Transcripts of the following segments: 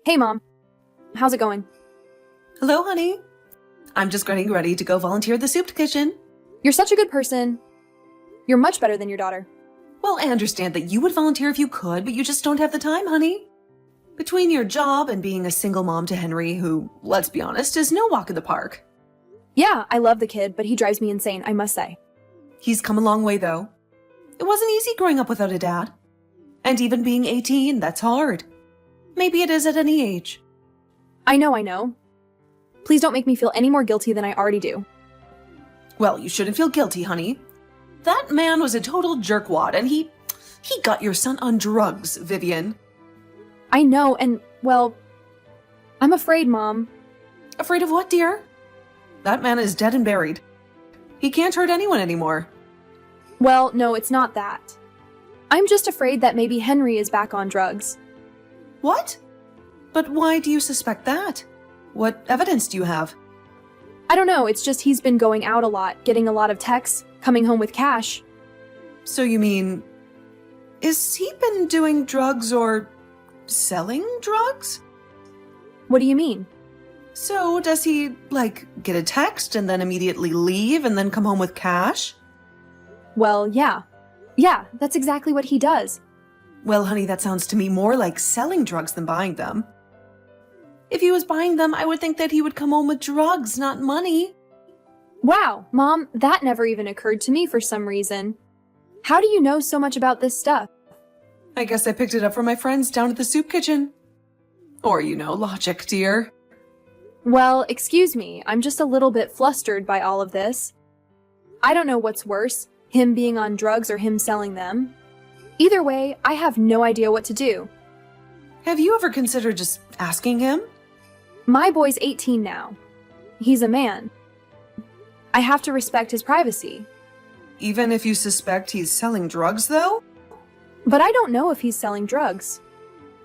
Hey, Mom. How's it going? Hello, honey. I'm just getting ready to go volunteer at the soup kitchen. You're such a good person. You're much better than your daughter. Well, I understand that you would volunteer if you could, but you just don't have the time, honey. Between your job and being a single mom to Henry, who, let's be honest, is no walk in the park. Yeah, I love the kid, but he drives me insane, I must say. He's come a long way, though. It wasn't easy growing up without a dad. And even being 18, that's hard. Maybe it is at any age. I know. Please don't make me feel any more guilty than I already do. Well, you shouldn't feel guilty, honey. That man was a total jerkwad, and he got your son on drugs, Vivian. I know, and, well, I'm afraid, Mom. Afraid of what, dear? That man is dead and buried. He can't hurt anyone anymore. Well, no, it's not that. I'm just afraid that maybe Henry is back on drugs. What? But why do you suspect that? What evidence do you have? I don't know, it's just he's been going out a lot, getting a lot of texts, coming home with cash. So you mean, is he been doing drugs or selling drugs? What do you mean? So does he, get a text and then immediately leave and then come home with cash? Well, yeah. Yeah, that's exactly what he does. Well, honey, that sounds to me more like selling drugs than buying them. If he was buying them, I would think that he would come home with drugs, not money. Wow, Mom, that never even occurred to me for some reason. How do you know so much about this stuff? I guess I picked it up from my friends down at the soup kitchen. Or, logic, dear. Well, excuse me, I'm just a little bit flustered by all of this. I don't know what's worse, him being on drugs or him selling them. Either way, I have no idea what to do. Have you ever considered just asking him? My boy's 18 now. He's a man. I have to respect his privacy. Even if you suspect he's selling drugs, though? But I don't know if he's selling drugs.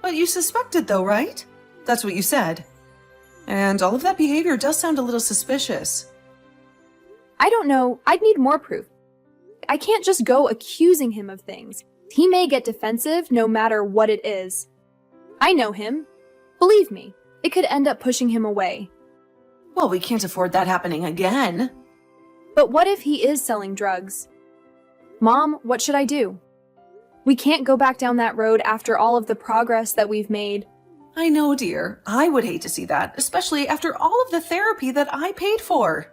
But you suspected, though, right? That's what you said. And all of that behavior does sound a little suspicious. I don't know. I'd need more proof. I can't just go accusing him of things. He may get defensive no matter what it is. I know him. Believe me, it could end up pushing him away. Well, we can't afford that happening again. But what if he is selling drugs? Mom, what should I do? We can't go back down that road after all of the progress that we've made. I know, dear. I would hate to see that, especially after all of the therapy that I paid for.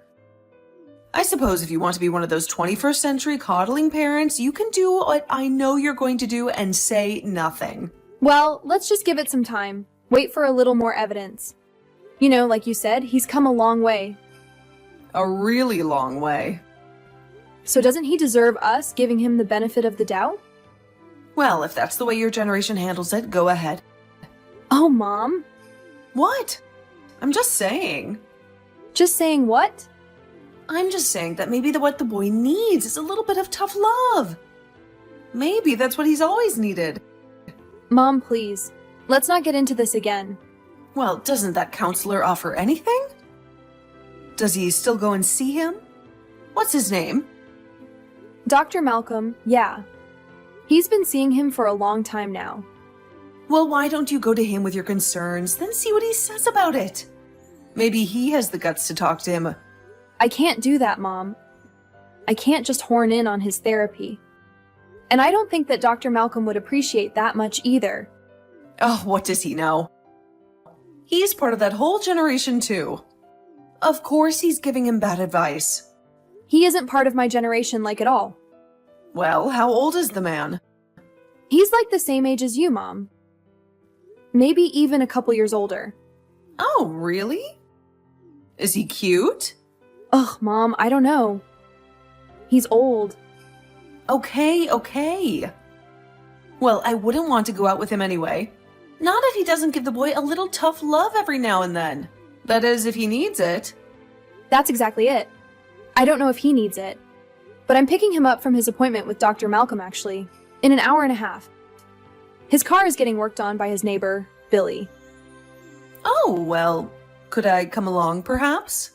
I suppose if you want to be one of those 21st century coddling parents, you can do what I know you're going to do and say nothing. Well, let's just give it some time. Wait for a little more evidence. Like you said, he's come a long way. A really long way. So doesn't he deserve us giving him the benefit of the doubt? Well, if that's the way your generation handles it, go ahead. Oh, Mom. What? I'm just saying. Just saying what? I'm just saying that maybe what the boy needs is a little bit of tough love. Maybe that's what he's always needed. Mom, please. Let's not get into this again. Well, doesn't that counselor offer anything? Does he still go and see him? What's his name? Dr. Malcolm, yeah. He's been seeing him for a long time now. Well, why don't you go to him with your concerns, then see what he says about it? Maybe he has the guts to talk to him. I can't do that, Mom. I can't just horn in on his therapy. And I don't think that Dr. Malcolm would appreciate that much either. Oh, what does he know? He's part of that whole generation, too. Of course he's giving him bad advice. He isn't part of my generation at all. Well, how old is the man? He's like the same age as you, Mom. Maybe even a couple years older. Oh, really? Is he cute? Ugh, Mom, I don't know. He's old. Okay. Well, I wouldn't want to go out with him anyway. Not if he doesn't give the boy a little tough love every now and then. That is, if he needs it. That's exactly it. I don't know if he needs it. But I'm picking him up from his appointment with Dr. Malcolm, actually, in an hour and a half. His car is getting worked on by his neighbor, Billy. Oh, well, could I come along, perhaps?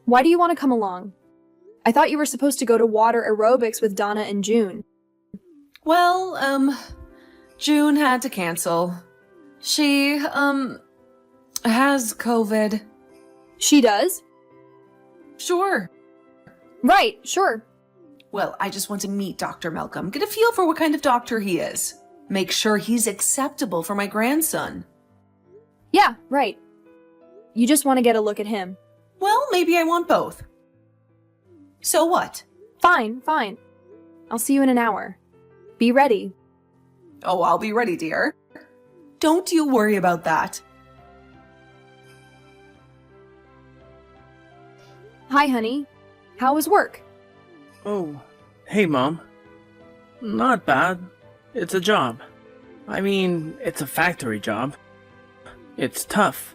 Why do you want to come along? I thought you were supposed to go to water aerobics with Donna and June. Well, June had to cancel. She, Has COVID. She does? Sure. Right, sure. Well, I just want to meet Dr. Malcolm, get a feel for what kind of doctor he is. Make sure he's acceptable for my grandson. Yeah, right. You just want to get a look at him. Well, maybe I want both. So what? Fine, fine. I'll see you in an hour. Be ready. Oh, I'll be ready, dear. Don't you worry about that. Hi, honey. How was work? Oh, hey, Mom. Not bad. It's a job. I mean, it's a factory job. It's tough.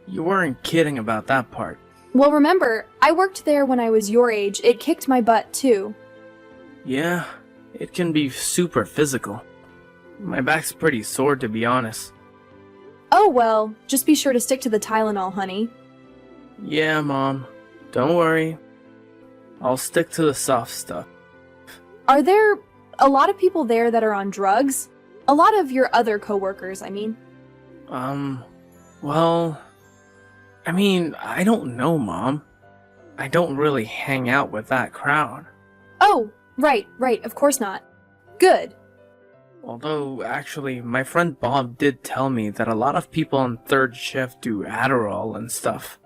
You weren't kidding about that part. Well, remember, I worked there when I was your age. It kicked my butt, too. Yeah, it can be super physical. My back's pretty sore, to be honest. Oh, well, just be sure to stick to the Tylenol, honey. Yeah, Mom. Don't worry. I'll stick to the soft stuff. Are there a lot of people there that are on drugs? A lot of your other coworkers, I mean. Well, I mean, I don't know, Mom. I don't really hang out with that crowd. Oh, right, of course not. Good. Although, actually, my friend Bob did tell me that a lot of people on third shift do Adderall and stuff.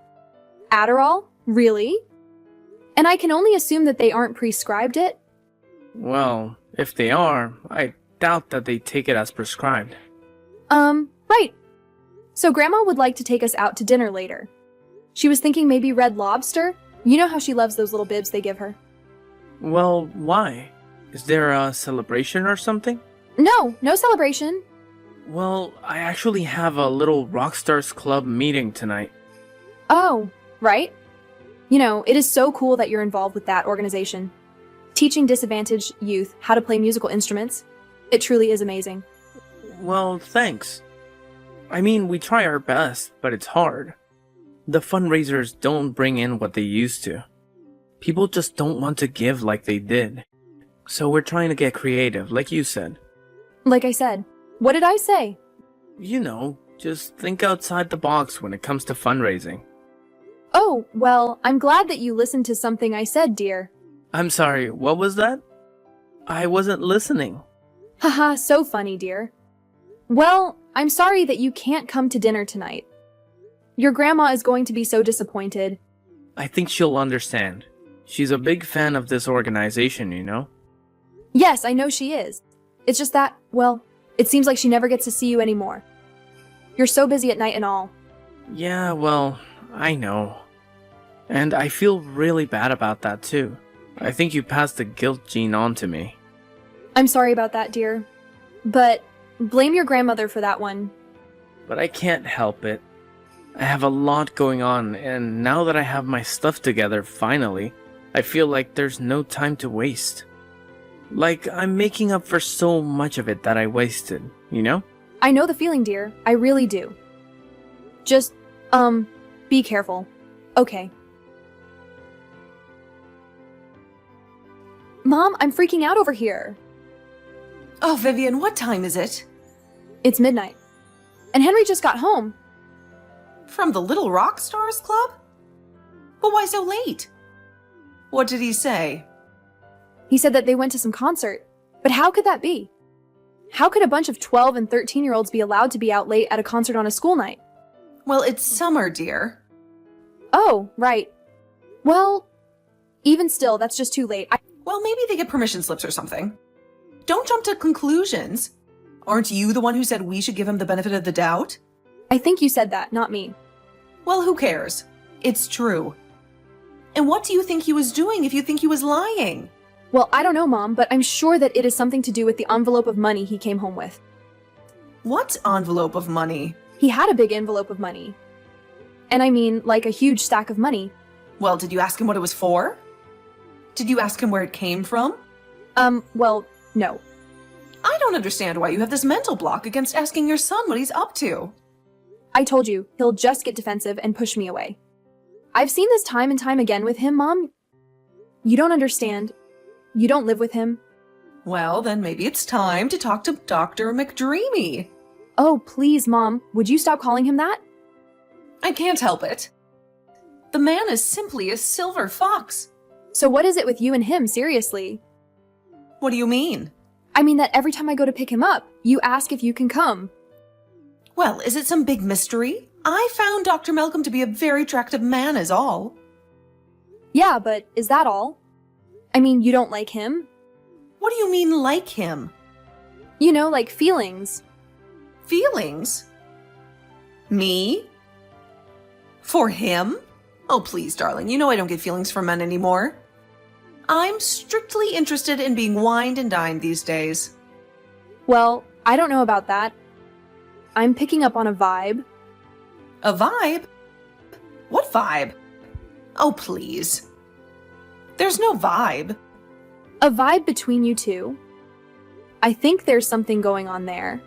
Adderall? Really? And I can only assume that they aren't prescribed it? Well, if they are, I doubt that they take it as prescribed. Right. So Grandma would like to take us out to dinner later. She was thinking maybe Red Lobster. You know how she loves those little bibs they give her. Well, why? Is there a celebration or something? No celebration. Well, I actually have a little Rockstars Club meeting tonight. Oh, right. You know, it is so cool that you're involved with that organization. Teaching disadvantaged youth how to play musical instruments. It truly is amazing. Well, thanks. I mean, we try our best, but it's hard. The fundraisers don't bring in what they used to. People just don't want to give like they did. So we're trying to get creative, like you said. Like I said. What did I say? You know, just think outside the box when it comes to fundraising. Oh, well, I'm glad that you listened to something I said, dear. I'm sorry, what was that? I wasn't listening. Haha, so funny, dear. Well, I'm sorry that you can't come to dinner tonight. Your grandma is going to be so disappointed. I think she'll understand. She's a big fan of this organization, you know? Yes, I know she is. It's just that, well, it seems like she never gets to see you anymore. You're so busy at night and all. Yeah, well, I know. And I feel really bad about that too. I think you passed the guilt gene on to me. I'm sorry about that, dear. But blame your grandmother for that one. But I can't help it. I have a lot going on, and now that I have my stuff together finally, I feel like there's no time to waste. Like I'm making up for so much of it that I wasted, you know? I know the feeling, dear. I really do. Just, be careful. Okay. Mom, I'm freaking out over here. Oh, Vivian, what time is it? It's midnight. And Henry just got home. From the Little Rock Stars Club? But why so late? What did he say? He said that they went to some concert. But how could that be? How could a bunch of 12 and 13-year-olds be allowed to be out late at a concert on a school night? Well, it's summer, dear. Oh, right. Well, even still, that's just too late. Well, maybe they get permission slips or something. Don't jump to conclusions. Aren't you the one who said we should give him the benefit of the doubt? I think you said that, not me. Well, who cares? It's true. And what do you think he was doing if you think he was lying? Well, I don't know, Mom, but I'm sure that it is something to do with the envelope of money he came home with. What envelope of money? He had a big envelope of money. And I mean, like a huge stack of money. Well, did you ask him what it was for? Did you ask him where it came from? Well, no. I don't understand why you have this mental block against asking your son what he's up to. I told you, he'll just get defensive and push me away. I've seen this time and time again with him, Mom. You don't understand. You don't live with him. Well, then maybe it's time to talk to Dr. McDreamy. Oh, please, Mom. Would you stop calling him that? I can't help it. The man is simply a silver fox. So what is it with you and him, seriously? What do you mean? I mean that every time I go to pick him up, you ask if you can come. Well, is it some big mystery? I found Dr. Malcolm to be a very attractive man is all. Yeah, but is that all? I mean, you don't like him? What do you mean, like him? You know, like feelings. Feelings? Me? For him? Oh, please, darling, you know I don't get feelings for men anymore. I'm strictly interested in being wined and dined these days. Well, I don't know about that. I'm picking up on a vibe. A vibe? What vibe? Oh, please. There's no vibe. A vibe between you two. I think there's something going on there.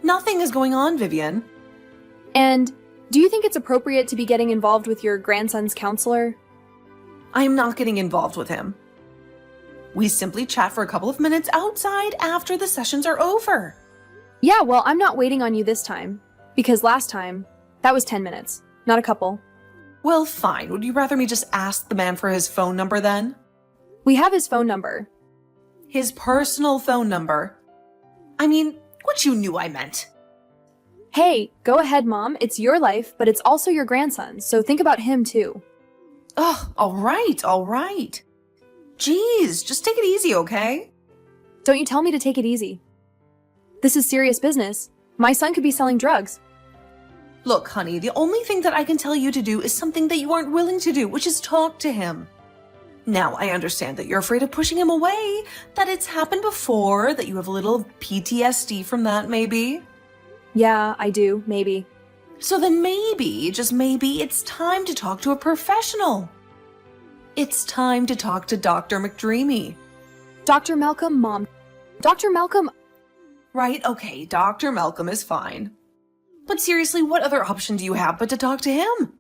Nothing is going on, Vivian. And do you think it's appropriate to be getting involved with your grandson's counselor? I am not getting involved with him. We simply chat for a couple of minutes outside after the sessions are over. Yeah, well, I'm not waiting on you this time. Because last time, that was 10 minutes, not a couple. Well, fine. Would you rather me just ask the man for his phone number then? We have his phone number. His personal phone number? I mean, what you knew I meant. Hey, go ahead, Mom. It's your life, but it's also your grandson's, so think about him too. Oh, all right. Jeez, just take it easy, okay? Don't you tell me to take it easy. This is serious business. My son could be selling drugs. Look, honey, the only thing that I can tell you to do is something that you aren't willing to do, which is talk to him. Now, I understand that you're afraid of pushing him away, that it's happened before, that you have a little PTSD from that, maybe. Yeah, I do, maybe. So then maybe, just maybe, it's time to talk to a professional. It's time to talk to Dr. McDreamy. Dr. Malcolm, Mom. Dr. Malcolm. Right, okay, Dr. Malcolm is fine. But seriously, what other option do you have but to talk to him?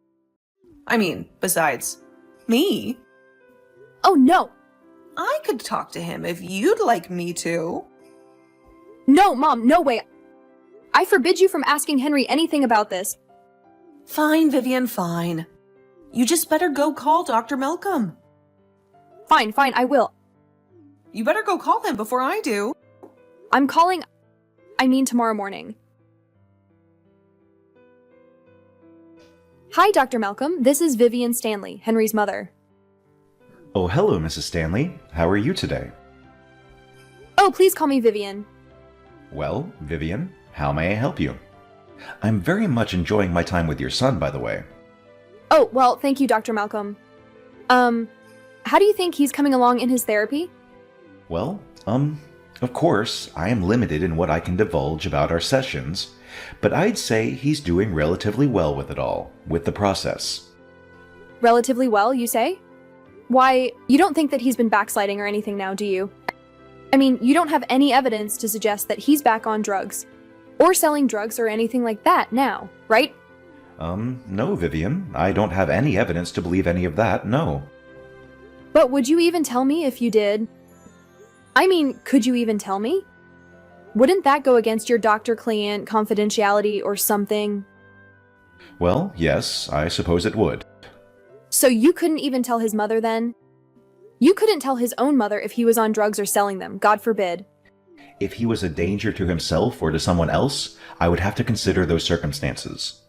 I mean, besides me. Oh, no. I could talk to him if you'd like me to. No, Mom, no way. I forbid you from asking Henry anything about this. Fine, Vivian, fine. You just better go call Dr. Malcolm. Fine, I will. You better go call him before I do. I'm calling, tomorrow morning. Hi, Dr. Malcolm. This is Vivian Stanley, Henry's mother. Oh, hello, Mrs. Stanley. How are you today? Oh, please call me Vivian. Well, Vivian, how may I help you? I'm very much enjoying my time with your son, by the way. Oh, well, thank you, Dr. Malcolm. How do you think he's coming along in his therapy? Well, of course, I am limited in what I can divulge about our sessions, but I'd say he's doing relatively well with it all, with the process. Relatively well, you say? Why, you don't think that he's been backsliding or anything now, do you? I mean, you don't have any evidence to suggest that he's back on drugs, or selling drugs or anything like that now, right? No, Vivian. I don't have any evidence to believe any of that, no. But would you even tell me if you did? I mean, could you even tell me? Wouldn't that go against your doctor-client confidentiality or something? Well, yes, I suppose it would. So you couldn't even tell his mother then? You couldn't tell his own mother if he was on drugs or selling them, God forbid. If he was a danger to himself or to someone else, I would have to consider those circumstances.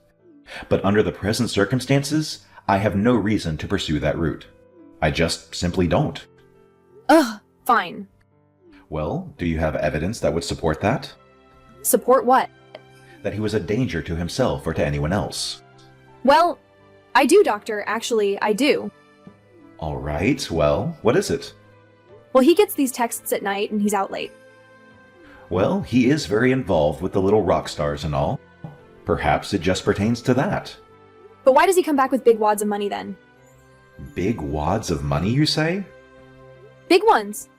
But under the present circumstances, I have no reason to pursue that route. I just simply don't. Ugh, fine. Well, do you have evidence that would support that? Support what? That he was a danger to himself or to anyone else. Well, I do, Doctor. Actually, I do. All right, well, what is it? Well, he gets these texts at night and he's out late. Well, he is very involved with the little rock stars and all. Perhaps it just pertains to that. But why does he come back with big wads of money then? Big wads of money, you say? Big ones.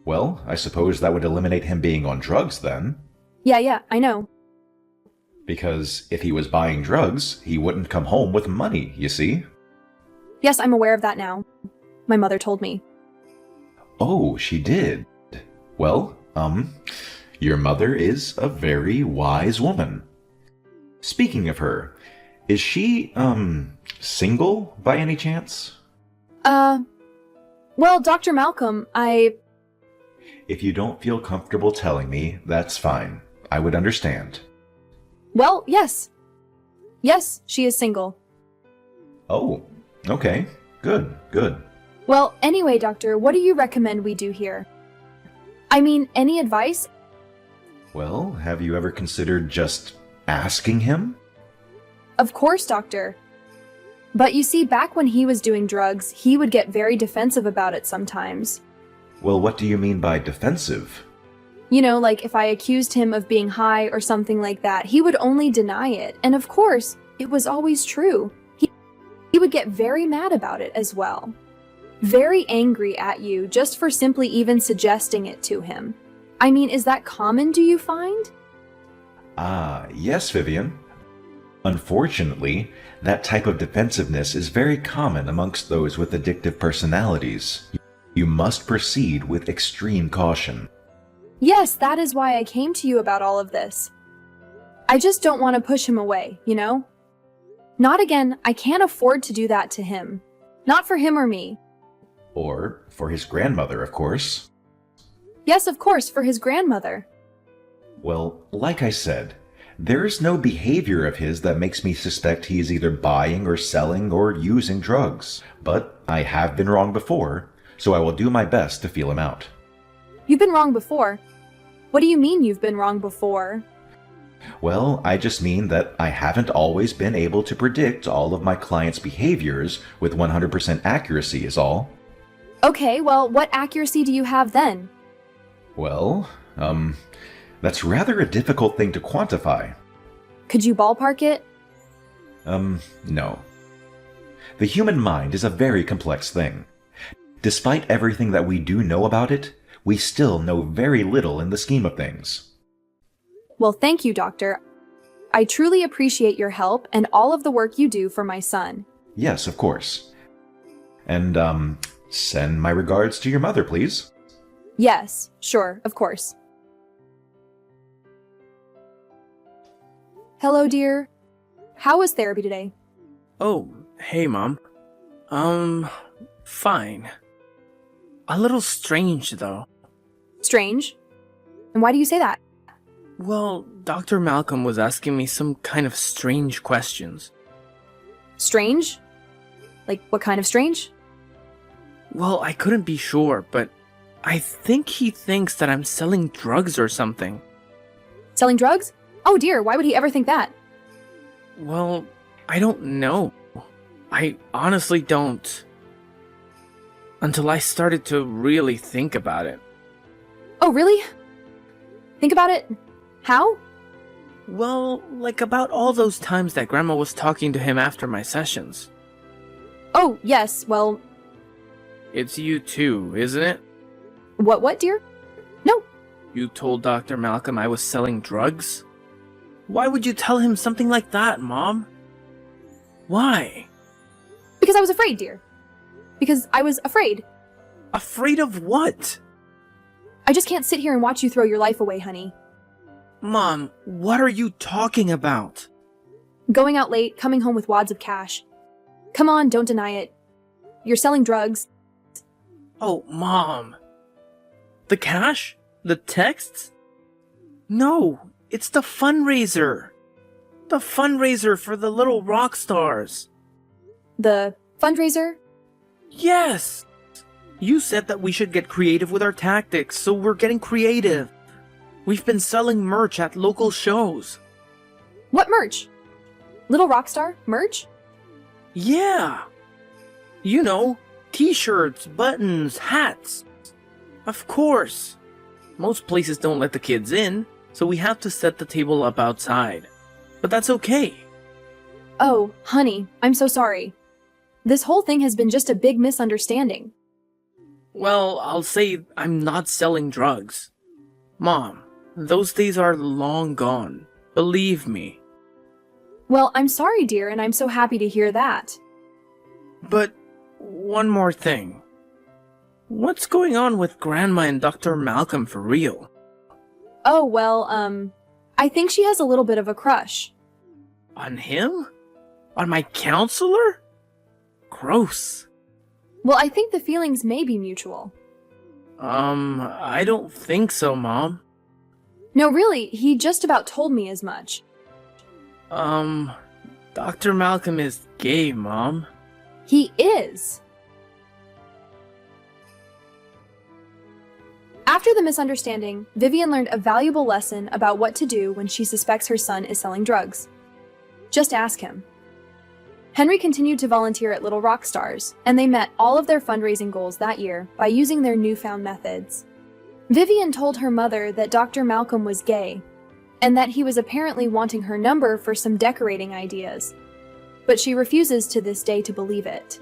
Well, I suppose that would eliminate him being on drugs then. Yeah, I know. Because if he was buying drugs, he wouldn't come home with money, you see? Yes, I'm aware of that now. My mother told me. Oh, she did. Well, your mother is a very wise woman. Speaking of her, is she, single by any chance? Well, Dr. Malcolm, If you don't feel comfortable telling me, that's fine. I would understand. well, yes. Yes, she is single. Oh, okay. Good, good. Well, anyway, Doctor, what do you recommend we do here? I mean, any advice? Well, have you ever considered just asking him? Of course, Doctor. But you see, back when he was doing drugs, he would get very defensive about it sometimes. Well, what do you mean by defensive? You know, like if I accused him of being high or something like that, he would only deny it. And of course, it was always true. He would get very mad about it as well. Very angry at you just for simply even suggesting it to him. I mean, is that common, do you find? Ah, yes, Vivian. Unfortunately, that type of defensiveness is very common amongst those with addictive personalities. You must proceed with extreme caution. Yes, that is why I came to you about all of this. I just don't want to push him away, you know? Not again, I can't afford to do that to him. Not for him or me. Or for his grandmother, of course. Yes, of course, for his grandmother. Well, like I said, there is no behavior of his that makes me suspect he is either buying or selling or using drugs. But I have been wrong before, so I will do my best to feel him out. You've been wrong before. What do you mean you've been wrong before? Well, I just mean that I haven't always been able to predict all of my clients' behaviors with 100% accuracy is all. Okay, well, what accuracy do you have then? Well, that's rather a difficult thing to quantify. Could you ballpark it? No. The human mind is a very complex thing. Despite everything that we do know about it, we still know very little in the scheme of things. Well, thank you, Doctor. I truly appreciate your help and all of the work you do for my son. Yes, of course. And, send my regards to your mother, please. Yes, sure, of course. Hello, dear. How was therapy today? Oh, hey, Mom. Fine. A little strange, though. Strange? And why do you say that? Well, Dr. Malcolm was asking me some kind of strange questions. Strange? Like, what kind of strange? Well, I couldn't be sure, but I think he thinks that I'm selling drugs or something. Selling drugs? Oh dear, why would he ever think that? Well, I don't know. I honestly don't. Until I started to really think about it. Oh, really? Think about it? How? Well, like about all those times that Grandma was talking to him after my sessions. Oh, yes, well, It's you too, isn't it? what, dear? No, You told Dr. Malcolm I was selling drugs? Why would you tell him something like that, Mom? Why? because I was afraid, dear. Because I was afraid. Afraid of what? I just can't sit here and watch you throw your life away, honey. Mom, what are you talking about? Going out late, coming home with wads of cash. Come on, don't deny it. You're selling drugs. Oh, Mom. The cash? The texts? No, it's the fundraiser. The fundraiser for the little rock stars. The fundraiser? Yes! You said that we should get creative with our tactics, so we're getting creative. We've been selling merch at local shows. What merch? Little Rockstar merch? Yeah! You know, t-shirts, buttons, hats. Of course. Most places don't let the kids in, so we have to set the table up outside. But that's okay. Oh, honey, I'm so sorry. This whole thing has been just a big misunderstanding. Well, I'll say I'm not selling drugs. Mom, those days are long gone. Believe me. Well, I'm sorry, dear, and I'm so happy to hear that. But one more thing. What's going on with Grandma and Dr. Malcolm for real? Oh, well, I think she has a little bit of a crush. On him? On my counselor? Gross. Well, I think the feelings may be mutual. I don't think so, Mom. No, really, he just about told me as much. Dr. Malcolm is gay, Mom. He is. After the misunderstanding, Vivian learned a valuable lesson about what to do when she suspects her son is selling drugs. Just ask him. Henry continued to volunteer at Little Rock Stars, and they met all of their fundraising goals that year by using their newfound methods. Vivian told her mother that Dr. Malcolm was gay, and that he was apparently wanting her number for some decorating ideas, but she refuses to this day to believe it.